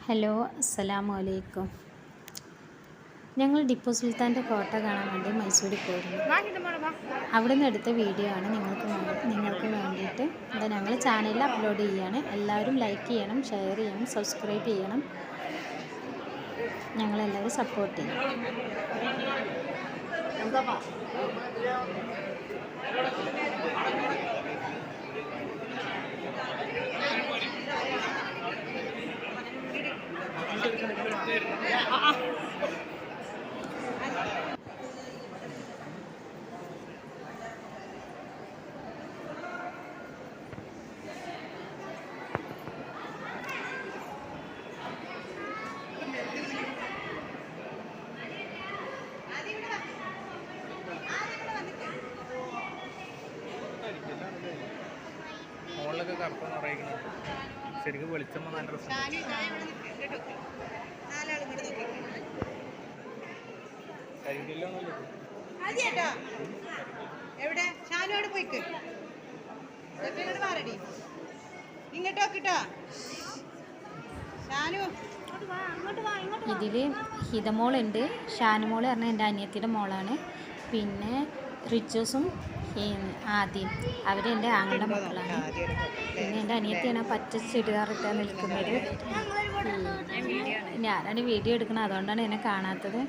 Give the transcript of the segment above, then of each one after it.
Hello, അസ്സലാമു അലൈക്കും. ഞങ്ങൾ ടിപ്പു സുൽത്താൻ്റെ കോട്ട കാണാൻ വേണ്ടി മൈസൂരിൽ പോയിരുന്നു. അവിടെ നിന്ന് എടുത്ത വീഡിയോ ആണ് നിങ്ങൾക്ക് വേണ്ടിയിട്ട് ഞങ്ങൾ ചാനലിൽ അപ്ലോഡ് ചെയ്യുകയാണ്. എല്ലാവരും ലൈക്ക് ചെയ്യണം, ഷെയർ ചെയ്യണം, സബ്സ്ക്രൈബ് ചെയ്യണം. ഞങ്ങളെല്ലാവരും സപ്പോർട്ട് ചെയ്യണം. മുകളിലൊക്കെ കറുപ്പെന്ന് പറയുന്നത് ശരിക്കും വെളിച്ചമ്മ നല്ല രസം. എവിടെ ഷാനോട് പോയിക്ക് ഇങ്ങോട്ടോ ഷാനു. ഇതിൽ ഹിതമോളുണ്ട്. ഷാനുമോൾ പറഞ്ഞാൽ എൻ്റെ അനിയത്തിയുടെ മോളാണ്. പിന്നെ റിച്ചൂസും ആദ്യം അവരെൻ്റെ ആങ്ങളുടെ മക്കളാണ്. പിന്നെ എൻ്റെ അനിയത്തിയാണ് പച്ച ചുരിദാറിട്ടാണ് നിൽക്കുന്നത്. ഞാനാണ് വീഡിയോ എടുക്കുന്നത്, അതുകൊണ്ടാണ് എന്നെ കാണാത്തത്.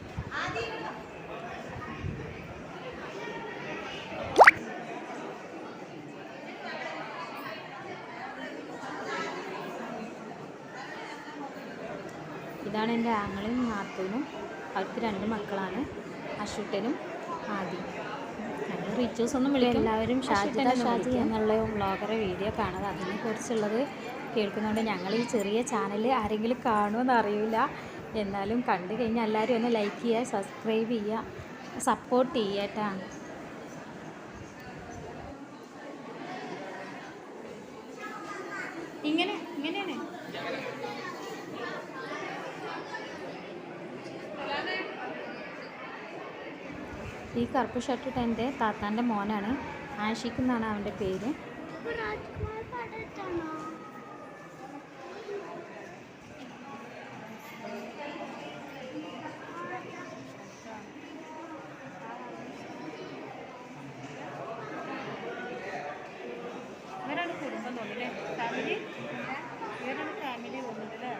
ഇതാണ് എൻ്റെ ആങ്ങളും നാത്തൂനും. അവർക്ക് 2 മക്കളാണ്, അശുട്ടനും ആദ്യം. ഞങ്ങൾ റിച്ചൂസ് ഒന്നും വിളിക്കും. എല്ലാവരും ഷാജി എന്നുള്ള വ്ളോഗറെ വീഡിയോ കാണുന്നത്, അതിനെക്കുറിച്ചുള്ളത് കേൾക്കുന്നതുകൊണ്ട് ഞങ്ങൾ ഈ ചെറിയ ചാനൽ ആരെങ്കിലും കാണുമെന്ന് അറിയില്ല. എന്നാലും കണ്ടു കഴിഞ്ഞാൽ എല്ലാവരും ഒന്ന് ലൈക്ക് ചെയ്യുക, സബ്സ്ക്രൈബ് ചെയ്യുക, സപ്പോർട്ട് ചെയ്യുക കേട്ടോ. ഇങ്ങനെയാണ് ഈ കറുപ്പ് ഷർട്ടിട്ട് എൻ്റെ താത്താൻ്റെ മോനാണ്. ആഷിഖ് എന്നാണ് അവൻ്റെ പേര്. ഇവരാണ് കുടുംബം തോന്നില്ലേ, ഫാമിലി. ഇവരാണ് ഫാമിലി തോന്നുന്നുണ്ടല്ലേ.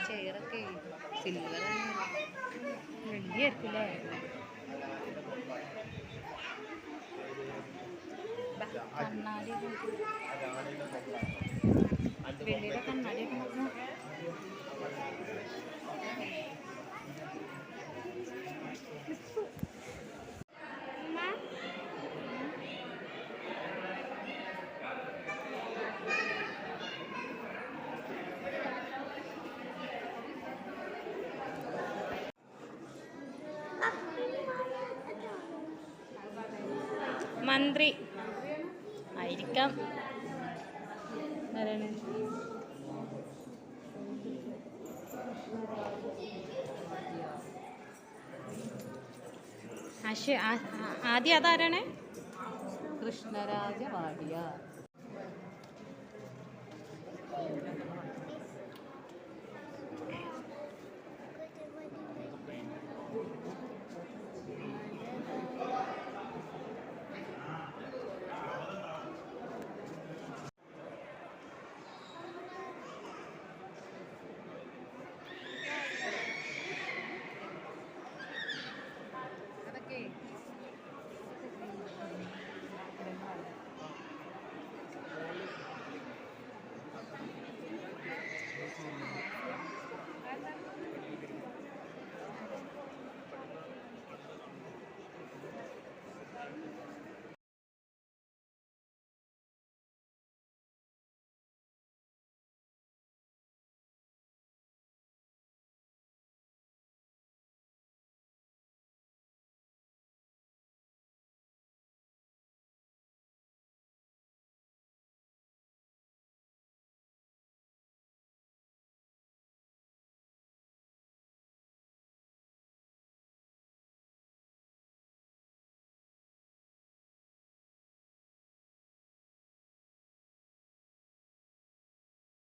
ചെയറൊക്കെ സിൽവറാണ്, വെള്ളിയായിരിക്കില്ലേ. കണ്ണാടി വെള്ളിയുടെ കണ്ണാടിയൊക്കെ നോക്കണം. മന്ത്രി ആയിരിക്കാം. ആദ്യം അതാരാണ്? കൃഷ്ണരാജ വാടിയ